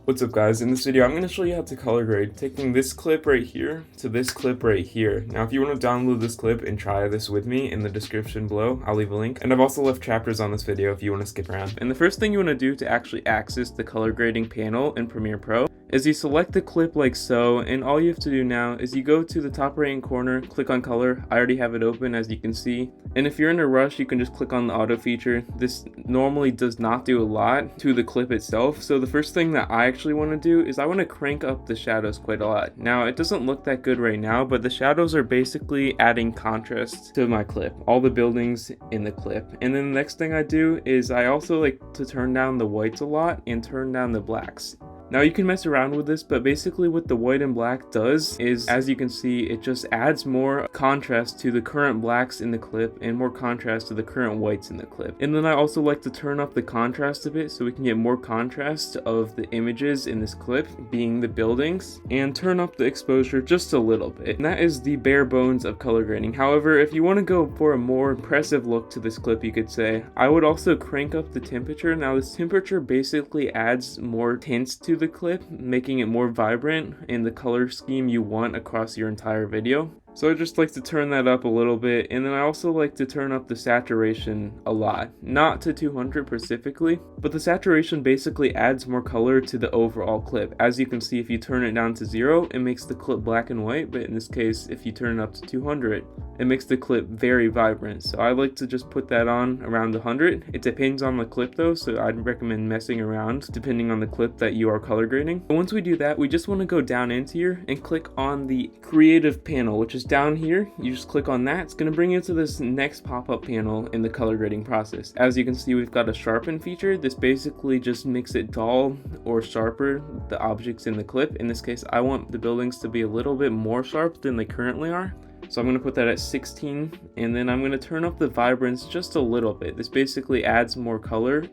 What's up guys, in this video I'm going to show you how to color grade, taking this clip right here to this clip right here. Now if you want to download this clip and try this with me, in the description below I'll leave a link, and I've also left chapters on this video if you want to skip around. And the first thing you want to do to actually access the color grading panel in Premiere Pro is you select the clip like so, and all you have to do now is you go to the top right hand corner, click on color. I already have it open as you can see, and if you're in a rush you can just click on the auto feature. This normally does not do a lot to the clip itself, so the first thing that I actually want to do is I want to crank up the shadows quite a lot. Now it doesn't look that good right now, but the shadows are basically adding contrast to my clip, all the buildings in the clip. And then the next thing I do is I also like to turn down the whites a lot and turn down the blacks. Now you can mess around with this, but basically what the white and black does is, as you can see, it just adds more contrast to the current blacks in the clip and more contrast to the current whites in the clip. And then I also like to turn up the contrast a bit so we can get more contrast of the images in this clip, being the buildings, and turn up the exposure just a little bit. And that is the bare bones of color grading. However, if you want to go for a more impressive look to this clip, you could say, I would also crank up the temperature. Now this temperature basically adds more tints to the clip, making it more vibrant in the color scheme you want across your entire video. So I just like to turn that up a little bit, and then I also like to turn up the saturation a lot. Not to 200 specifically, but the saturation basically adds more color to the overall clip. As you can see, if you turn it down to 0, it makes the clip black and white, but in this case, if you turn it up to 200, it makes the clip very vibrant. So I like to just put that on around 100. It depends on the clip though, so I'd recommend messing around depending on the clip that you are color grading. But once we do that, we just want to go down into here and click on the creative panel, which is down here. You just click on that. It's going to bring you to this next pop-up panel in the color grading process. As you can see, we've got a sharpen feature. This basically just makes it dull or sharper the objects in the clip. In this case, I want the buildings to be a little bit more sharp than they currently are. So I'm going to put that at 16, and then I'm going to turn up the vibrance just a little bit. This basically adds more color.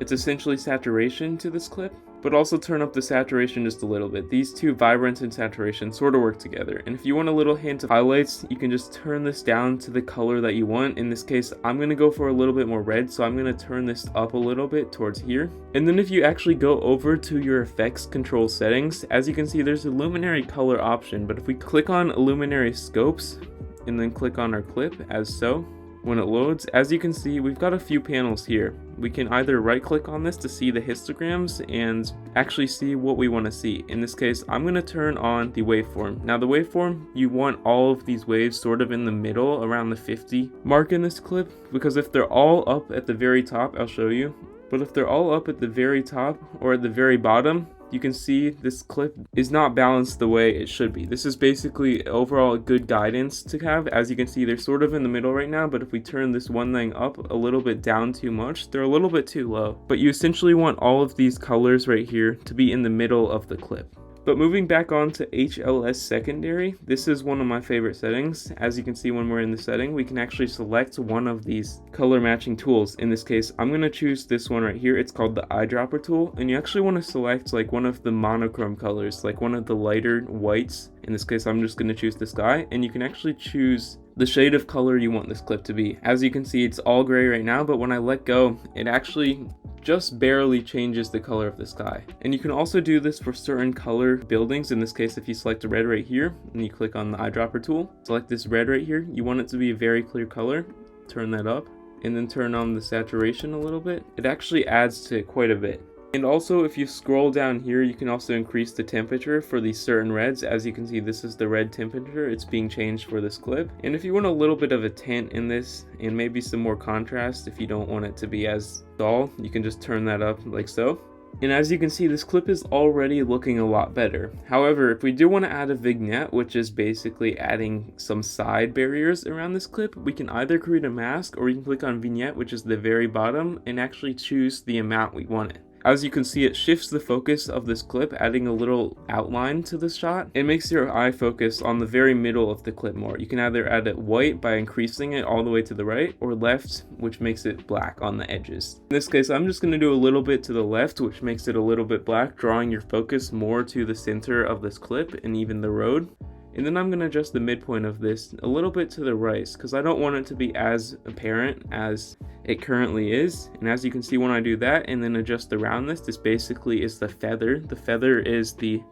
It's essentially saturation to this clip, but also turn up the saturation just a little bit. These two, vibrance and saturation, sort of work together. And if you want a little hint of highlights, you can just turn this down to the color that you want. In this case, I'm going to go for a little bit more red, so I'm going to turn this up a little bit towards here. And then if you actually go over to your effects control settings, as you can see, there's a luminary color option, but if we click on luminary scopes and then click on our clip as so, when it loads, as you can see, we've got a few panels here. We can either right click on this to see the histograms and actually see what we want to see. In this case, I'm going to turn on the waveform. Now the waveform, you want all of these waves sort of in the middle around the 50 mark in this clip, because if they're all up at the very top, I'll show you, but if they're all up at the very top or at the very bottom, you can see this clip is not balanced the way it should be. This is basically overall good guidance to have. As you can see, they're sort of in the middle right now, but if we turn this one thing up a little bit down too much, they're a little bit too low. But you essentially want all of these colors right here to be in the middle of the clip. But moving back on to HLS secondary, this is one of my favorite settings. As you can see, when we're in the setting, we can actually select one of these color matching tools. In this case, I'm going to choose this one right here. It's called the eyedropper tool, and you actually want to select like one of the monochrome colors, like one of the lighter whites. In this case, I'm just going to choose the sky, and you can actually choose the shade of color you want this clip to be. As you can see, it's all gray right now, but when I let go, it actually just barely changes the color of the sky. And you can also do this for certain color buildings. In this case, if you select a red right here and you click on the eyedropper tool, select this red right here, you want it to be a very clear color, turn that up, and then turn on the saturation a little bit. It actually adds to it quite a bit. And also, if you scroll down here, you can also increase the temperature for these certain reds. As you can see, this is the red temperature. It's being changed for this clip. And if you want a little bit of a tint in this and maybe some more contrast, if you don't want it to be as dull, you can just turn that up like so. And as you can see, this clip is already looking a lot better. However, if we do want to add a vignette, which is basically adding some side barriers around this clip, we can either create a mask, or we can click on vignette, which is the very bottom, and actually choose the amount we want it. As you can see, it shifts the focus of this clip, adding a little outline to the shot. It makes your eye focus on the very middle of the clip more. You can either add it white by increasing it all the way to the right, or left, which makes it black on the edges. In this case, I'm just going to do a little bit to the left, which makes it a little bit black, drawing your focus more to the center of this clip and even the road. And then I'm going to adjust the midpoint of this a little bit to the right because I don't want it to be as apparent as it currently is. And as you can see when I do that and then adjust the roundness, this basically is the feather. The feather is the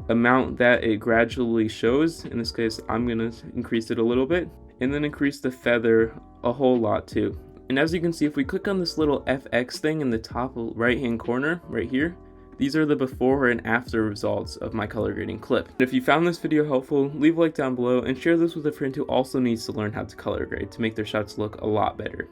amount that it gradually shows. In this case, I'm going to increase it a little bit and then increase the feather a whole lot too. And as you can see, if we click on this little FX thing in the top right hand corner right here, these are the before and after results of my color grading clip. And if you found this video helpful, leave a like down below and share this with a friend who also needs to learn how to color grade to make their shots look a lot better.